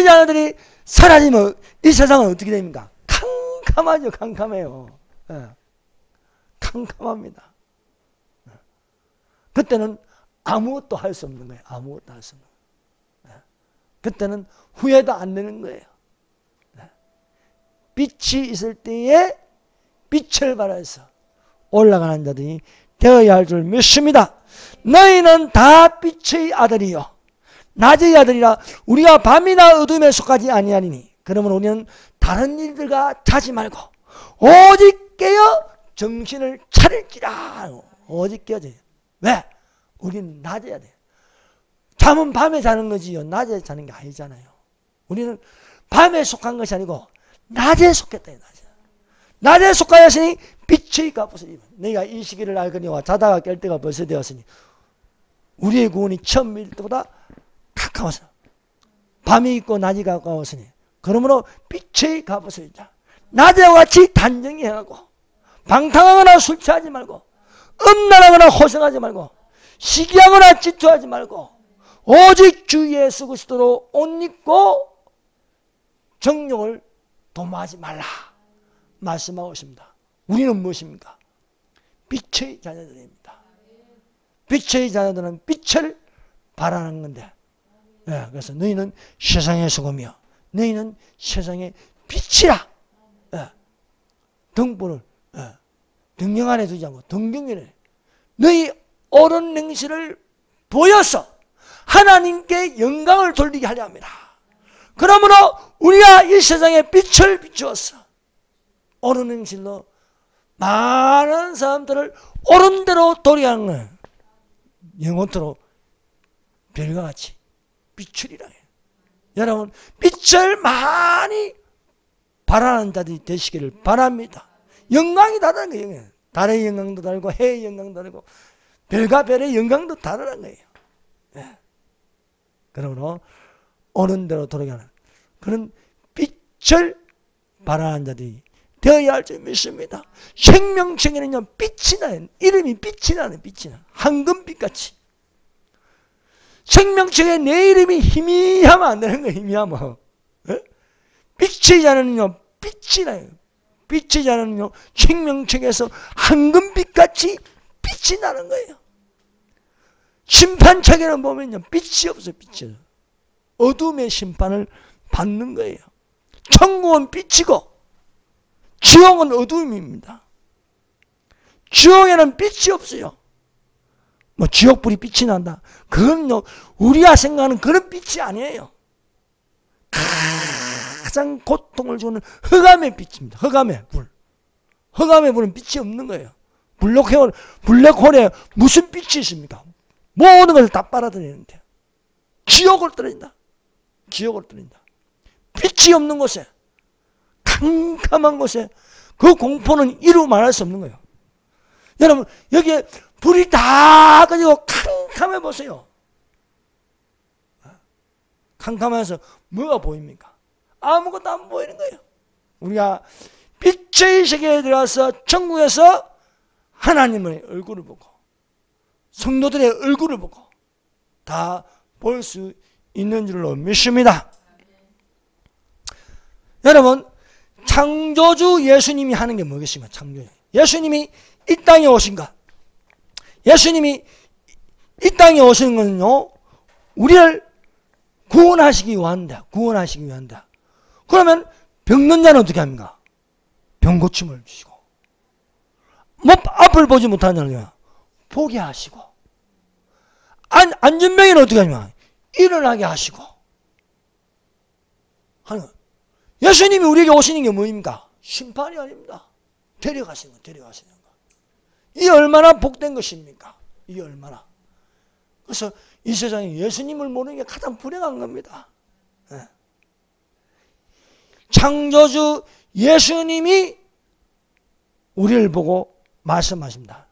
자녀들이 사라지면 이 세상은 어떻게 됩니까? 캄캄하죠. 캄캄해요. 캄캄합니다. 그때는 아무것도 할 수 없는 거예요. 아무것도 할 수 없는 거예요. 그때는 후회도 안 되는 거예요. 빛이 있을 때에 빛을 발하여서 올라가는 자들이 되어야 할 줄 믿습니다. 너희는 다 빛의 아들이요 낮의 아들이라 우리가 밤이나 어둠에 속하지 아니하리니 그러면 우리는 다른 일들과 자지 말고 오직 깨어 정신을 차릴지라. 오직 깨어져요. 왜? 우리는 낮에 해야 돼요. 잠은 밤에 자는 거지요 낮에 자는 게 아니잖아요. 우리는 밤에 속한 것이 아니고 낮에 속했다. 낮에 속하였으니 빛의 갑옷을 입어. 너희가 이 시기를 알거니와 자다가 깰 때가 벌써 되었으니 우리의 구원이 처음 믿을 때보다 가까워서 밤이 있고 낮이 가까웠으니 그러므로 빛의 갑옷을 입자. 낮에와 같이 단정히 행하고 방탕하거나 술 취하지 말고 음란하거나 호성하지 말고 시기하거나 질투하지 말고 오직 주 예수 그리스도로 옷 입고 정욕을 도모하지 말라 말씀하고 있습니다. 우리는 무엇입니까? 빛의 자녀들입니다. 빛의 자녀들은 빛을 바라는 건데 그래서 너희는 세상의 소금이요 너희는 세상의 빛이라 등불을 등경 안에 두지 않고 등경에 너희 옳은 행실을 보여서 하나님께 영광을 돌리게 하려 합니다. 그러므로 우리가 이 세상에 빛을 비추어서 옳은 행실로 많은 사람들을 옳은 대로 도리하는 거예요. 영원토록 별과 같이 빛이라 해요. 여러분, 빛을 많이 바라는 자들이 되시기를 바랍니다. 영광이 다르다는 거예요. 달의 영광도 다르고 해의 영광도 다르고 별과 별의 영광도 다르다는 거예요. 네. 그러므로 옳은 대로 돌아가는 그런 빛을 바라는 자들이 되어야 할 줄 믿습니다. 생명책에는요, 빛이 나요. 이름이 빛이 나는 빛이 나. 황금빛같이. 생명책에 내 이름이 희미하면 안 되는 거예요. 희미하면. 네? 빛이 자는요, 빛이 나요. 빛이 자는요, 생명책에서 황금빛같이 빛이 나는 거예요. 심판책에는 보면요, 빛이 없어요. 빛이. 어둠의 심판을 받는 거예요. 천국은 빛이고 지옥은 어둠입니다. 지옥에는 빛이 없어요. 뭐 지옥불이 빛이 난다. 그건요, 우리가 생각하는 그런 빛이 아니에요. 가장 고통을 주는 흑암의 빛입니다. 흑암의 불. 흑암의 불은 빛이 없는 거예요. 블랙홀에 무슨 빛이 있습니까? 모든 것을 다 빨아들이는데. 지옥을 떨어진다. 지옥을 떨어진다. 빛이 없는 곳에, 캄캄한 곳에 그 공포는 이루 말할 수 없는 거예요. 여러분, 여기에 불이 다 꺼지고 캄캄해 보세요. 캄캄해서 뭐가 보입니까? 아무것도 안 보이는 거예요. 우리가 빛의 세계에 들어가서 천국에서 하나님의 얼굴을 보고 성도들의 얼굴을 보고 다 볼 수 있는 줄로 믿습니다. 여러분, 창조주 예수님이 하는 게 뭐겠습니까? 창조주. 예수님이 이 땅에 오신 것. 예수님이 이 땅에 오신 것은요, 우리를 구원하시기 위한다. 구원하시기 위한다. 그러면 병든 자는 어떻게 합니까? 병 고침을 주시고, 뭐 앞을 보지 못하는 자는 보게 하시고, 안전병이는 어떻게 하냐? 일어나게 하시고 하는 거예요. 예수님이 우리에게 오시는 게 뭐입니까? 심판이 아닙니다. 데려가시는 거, 데려가시는 거. 이 얼마나 복된 것입니까? 이 얼마나. 그래서 이 세상에 예수님을 모르는 게 가장 불행한 겁니다. 네. 창조주 예수님이 우리를 보고 말씀하십니다.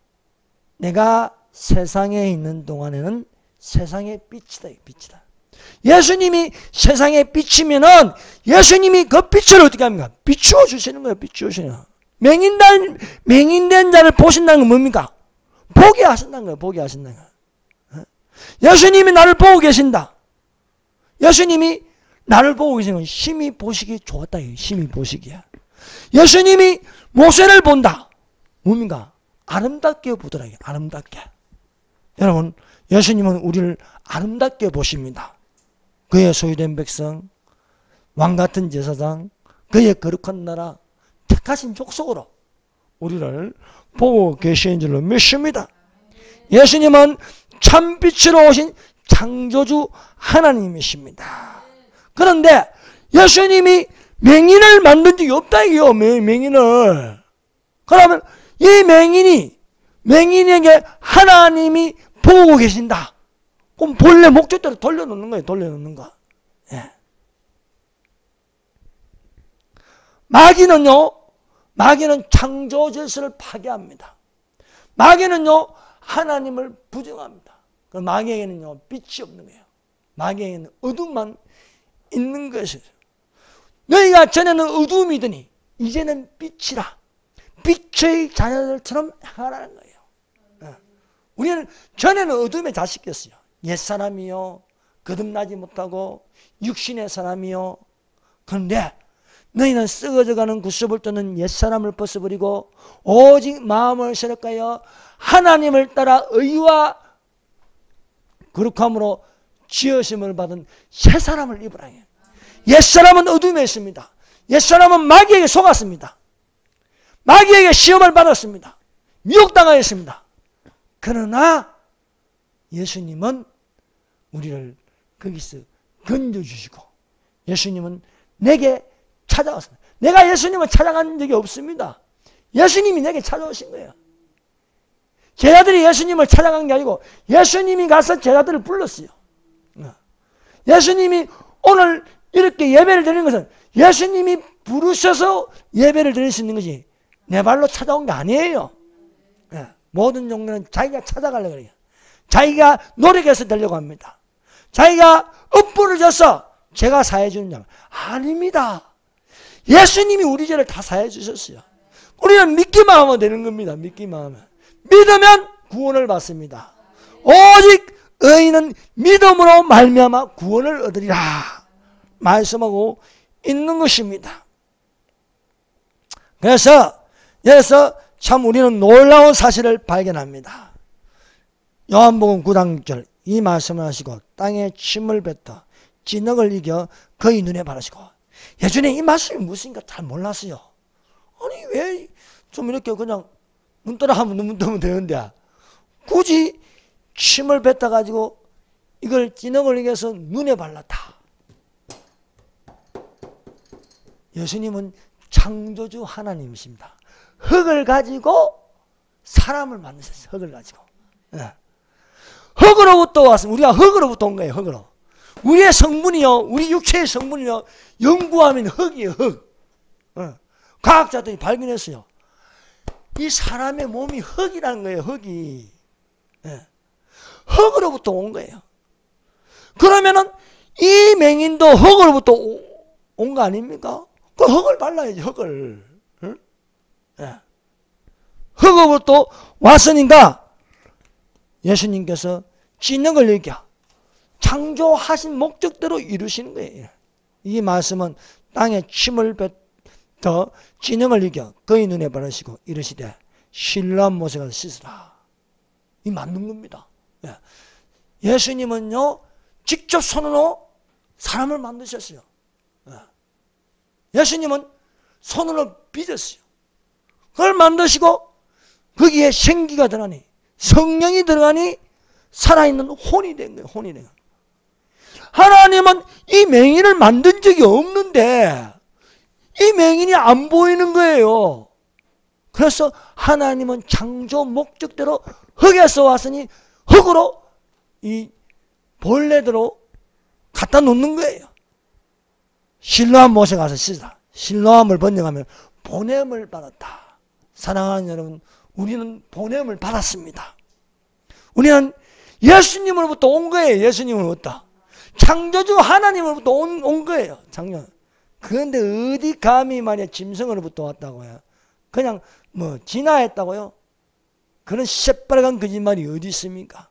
내가 세상에 있는 동안에는 세상의 빛이다. 빛이다. 예수님이 세상에 빛이면은 예수님이 그 빛을 어떻게 합니까? 비추어 주시는 거예요. 비추어 주시는 거예요. 맹인된 자를 보신다는 건 뭡니까? 보게 하신다는 거예요. 보게 하신다는 거예요. 예수님이 나를 보고 계신다. 예수님이 나를 보고 계시는 건 심히 보시기 좋았다. 심히 보시기야. 예수님이 모세를 본다. 뭡니까? 아름답게 보더라고요. 아름답게. 여러분, 예수님은 우리를 아름답게 보십니다. 그의 소유된 백성, 왕같은 제사장, 그의 거룩한 나라, 택하신 족속으로 우리를 보고 계시는 줄로 믿습니다. 예수님은 참빛으로 오신 창조주 하나님이십니다. 그런데 예수님이 맹인을 만든 적이 없다 이게요. 맹인을. 그러면 이 맹인에게 하나님이 보고 계신다. 그럼 본래 목적대로 돌려놓는 거예요. 돌려놓는 거. 예. 마귀는 창조 질서를 파괴합니다. 마귀는요, 하나님을 부정합니다. 그 마귀에게는요, 빛이 없는 거예요. 마귀에게는 어둠만 있는 것이에요. 너희가 전에는 어둠이더니 이제는 빛이라. 빛의 자녀들처럼 행하라는 거예요. 우리는 전에는 어둠의 자식이었어요. 옛사람이요, 거듭나지 못하고 육신의 사람이요. 그런데 너희는 썩어져가는 구습을 떠는 옛사람을 벗어버리고 오직 마음을 새롭게 하나님을 따라 의와 거룩함으로 지으심을 받은 새사람을 입으라. 옛사람은 어둠에 있습니다. 옛사람은 마귀에게 속았습니다. 마귀에게 시험을 받았습니다. 미혹당하였습니다. 그러나 예수님은 우리를 거기서 건져주시고 예수님은 내게 찾아왔습니다. 내가 예수님을 찾아간 적이 없습니다. 예수님이 내게 찾아오신 거예요. 제자들이 예수님을 찾아간 게 아니고 예수님이 가서 제자들을 불렀어요. 예수님이 오늘 이렇게 예배를 드리는 것은 예수님이 부르셔서 예배를 드릴 수 있는 것이 내 발로 찾아온 게 아니에요. 모든 종교는 자기가 찾아가려고 그래요. 자기가 노력해서 되려고 합니다. 자기가 업부를 져서 제가 사해 주는 자 아닙니다. 예수님이 우리 죄를 다 사해 주셨어요. 우리는 믿기만 하면 되는 겁니다. 믿기만 하면. 믿으면 구원을 받습니다. 오직 의인은 믿음으로 말미암아 구원을 얻으리라 말씀하고 있는 것입니다. 그래서 여기서 참 우리는 놀라운 사실을 발견합니다. 요한복음 9장 6절 이 말씀을 하시고 땅에 침을 뱉어 진흙을 이겨 그의 눈에 바르시고 예전에 이 말씀이 무엇인가 잘 몰랐어요. 아니 왜 좀 이렇게 그냥 눈 떠라 하면 눈 뜨면 되는데 굳이 침을 뱉어 가지고 이걸 진흙을 이겨서 눈에 발랐다. 예수님은 창조주 하나님이십니다. 흙을 가지고 사람을 만드셨어요. 흙을 가지고. 흙으로부터 왔습니다. 우리가 흙으로부터 온 거예요. 흙으로. 우리의 성분이요. 우리 육체의 성분이요. 연구하면 흙이에요. 흙. 과학자들이 발견했어요. 이 사람의 몸이 흙이라는 거예요. 흙이. 흙으로부터 온 거예요. 그러면은 이 맹인도 흙으로부터 온 거 아닙니까? 그 흙을 발라야지. 흙을. 흙으로부터 왔으니까 예수님께서 진흙을 이겨 창조하신 목적대로 이루시는 거예요. 이 말씀은 땅에 침을 뱉어 진흙을 이겨 그의 눈에 바르시고 이르시되 실로암 못에 가서 씻으라. 이 맞는 겁니다. 예수님은요 직접 손으로 사람을 만드셨어요. 예수님은 손으로 빚었어요. 그걸 만드시고 거기에 생기가 들어가니 성령이 들어가니 살아있는 혼이 된 거예요. 혼이 된 거예요. 하나님은 이 맹인을 만든 적이 없는데 이 맹인이 안 보이는 거예요. 그래서 하나님은 창조 목적대로 흙에서 왔으니 흙으로 이 본래대로 갖다 놓는 거예요. 실로암 못에 가서 씻으라. 실로암을 번역하면 보냄을 받았다. 사랑하는 여러분, 우리는 보냄을 받았습니다. 우리는 예수님으로부터 온 거예요. 예수님으로부터. 창조주 하나님으로부터 온 거예요. 작년. 그런데 어디 감히 말이야 짐승으로부터 왔다고요. 그냥 뭐 진화했다고요. 그런 새빨간 거짓말이 어디 있습니까?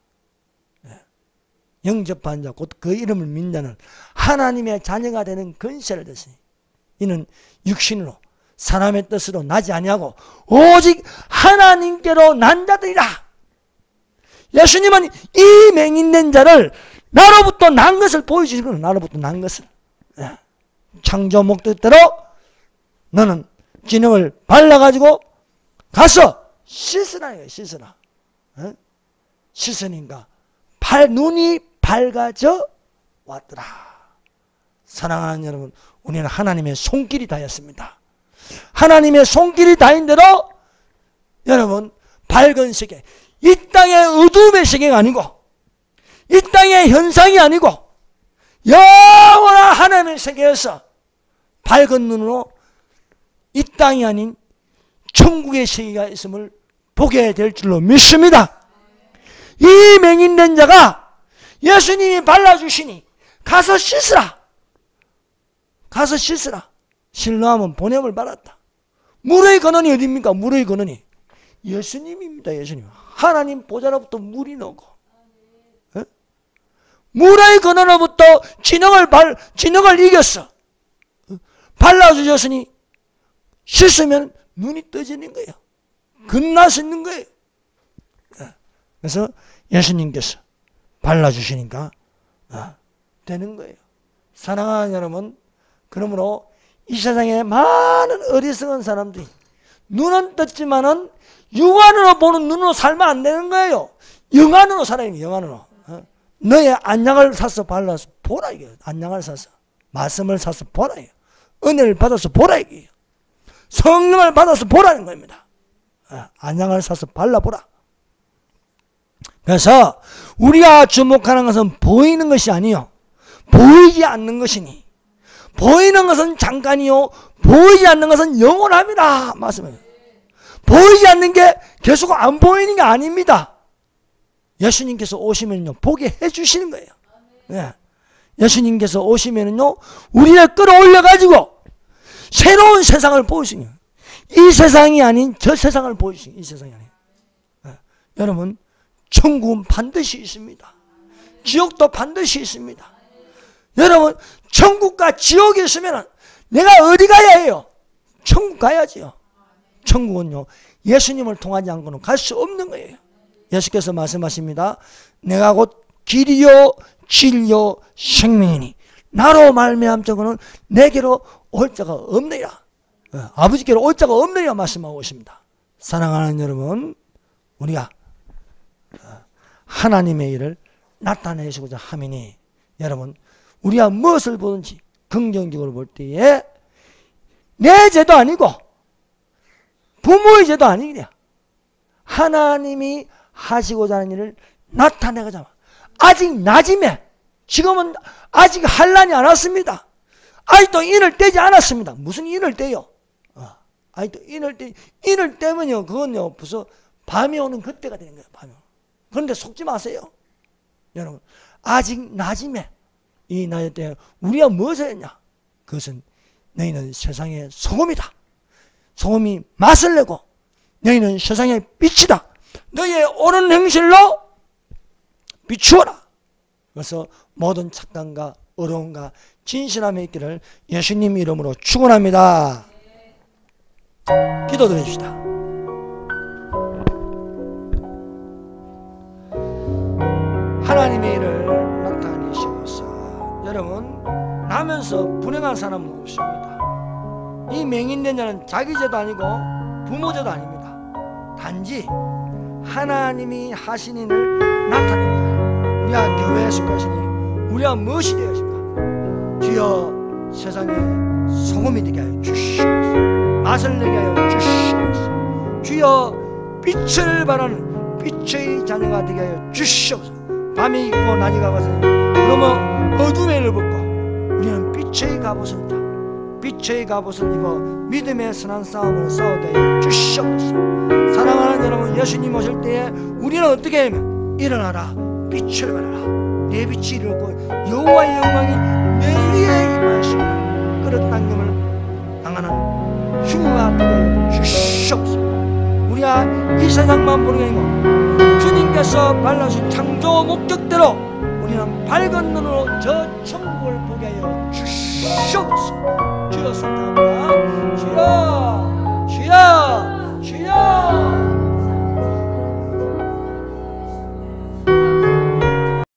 영접한 자 곧 그 이름을 믿는 하나님의 자녀가 되는 권세를 얻으시니 이는 육신으로 사람의 뜻으로 나지 아니하고 오직 하나님께로 난 자들이라. 예수님은 이 맹인된 자를 나로부터 난 것을 보여주시는 거예요. 나로부터 난 것을. 창조 목적대로 너는 진흙을 발라가지고 가서 씻으라. 씻으라. 씻으니까 눈이 밝아져 왔더라. 사랑하는 여러분, 우리는 하나님의 손길이 닿았습니다. 하나님의 손길이 닿은 대로 여러분 밝은 세계, 이 땅의 어둠의 세계가 아니고 이 땅의 현상이 아니고 영원한 하나님의 세계에서 밝은 눈으로 이 땅이 아닌 천국의 세계가 있음을 보게 될 줄로 믿습니다. 이 맹인된 자가 예수님이 발라주시니 가서 씻으라. 가서 씻으라. 실로암은 보냄을 받았다. 물의 근원이 어디입니까? 물의 근원이 예수님입니다. 예수님. 하나님 보좌로부터 물이 나오고 물의 근원으로부터 진흙을 이겼어. 발라주셨으니 씻으면 눈이 떠지는 거예요. 겁나 씻는 거예요. 그래서 예수님께서 발라주시니까 되는 거예요. 사랑하는 여러분, 그러므로 이 세상에 많은 어리석은 사람들이 눈은 떴지만은 육안으로 보는 눈으로 살면 안 되는 거예요. 영안으로 살아야 돼요. 영안으로. 너의 안약을 사서 발라서 보라 이거예요. 안약을 사서 말씀을 사서 보라 이거예요. 은혜를 받아서 보라 이거예요. 성령을 받아서 보라는 겁니다. 안약을 사서 발라보라. 그래서 우리가 주목하는 것은 보이는 것이 아니요 보이지 않는 것이니 보이는 것은 잠깐이요 보이지 않는 것은 영원합니다. 말씀해요. 보이지 않는 게 계속 안 보이는 게 아닙니다. 예수님께서 오시면요 보게 해주시는 거예요. 네. 예수님께서 오시면요 우리를 끌어올려 가지고 새로운 세상을 보여주시는 거예요. 이 세상이 아닌 저 세상을 보여주시는 거예요. 이 세상이 아닌. 네. 여러분 천국은 반드시 있습니다. 지옥도 반드시 있습니다. 여러분 천국과 지옥이 있으면 내가 어디 가야 해요? 천국 가야지요. 천국은요 예수님을 통하지 않고는 갈 수 없는 거예요. 예수께서 말씀하십니다. 내가 곧 길이요 진리요 생명이니 나로 말미암 자고는 내게로 올 자가 없느니라. 아버지께로 올 자가 없느니라 말씀하고 있습니다. 사랑하는 여러분, 우리가 하나님의 일을 나타내시고자 하미니 여러분 우리가 무엇을 보든지 긍정적으로 볼 때에 내 죄도 아니고 부모의 죄도 아니냐 하나님이 하시고자 하는 일을 나타내고자 합니다. 아직 낮임에 지금은 아직 환란이 안 왔습니다. 아직도 인을 떼지 않았습니다. 무슨 인을 떼요? 아직도 인을 떼면요 그건요 벌써 밤이 오는 그때가 되는 거예요. 밤이. 그런데 속지 마세요. 여러분 아직 낮임에 이 나이 때 우리가 무엇을 했냐? 그것은 너희는 세상의 소금이다. 소금이 맛을 내고 너희는 세상의 빛이다. 너희의 옳은 행실로 비추어라. 그래서 모든 착각과 어려움과 진실함에 있기를 예수님 이름으로 축원합니다. 기도드립시다. 하나님의 일을 나타내시고서 여러분 나면서 불행한 사람은 없습니다. 이 맹인된 자는 자기 죄도 아니고 부모 죄도 아닙니다. 단지 하나님이 하신 일을 나타냅니다. 우리가 교회에 속하시니 우리가 무엇이 되었습니까? 주여 세상에 소금이 되게 하여 주시옵소서. 맛을 내게 하여 주시옵소서. 주여 빛을 바라는 빛의 자녀가 되게 하여 주시옵소서. 밤이 있고 낮이 가거든요. 그러면 어둠의 일을 벗고 우리는 빛의 갑옷을 입다. 빛의 갑옷을 입어 믿음의 선한 싸움을 싸우게 하여 주시옵소서. 사랑하는 여러분, 예수님 오실 때에 우리는 어떻게 하면 일어나라, 빛을 발하라. 내 빛이 이르고 여호와의 영광이 내 위에 임하시고 끌어당김을 당하는 휴가 되게 주시옵소서. 우리가 이 세상만 보는 게 아니고 주님께서 발라주신 창조 목적대로 우리는 밝은 눈으로 저 천국을 보게 하여 주시옵소서. 주여 선택합니다.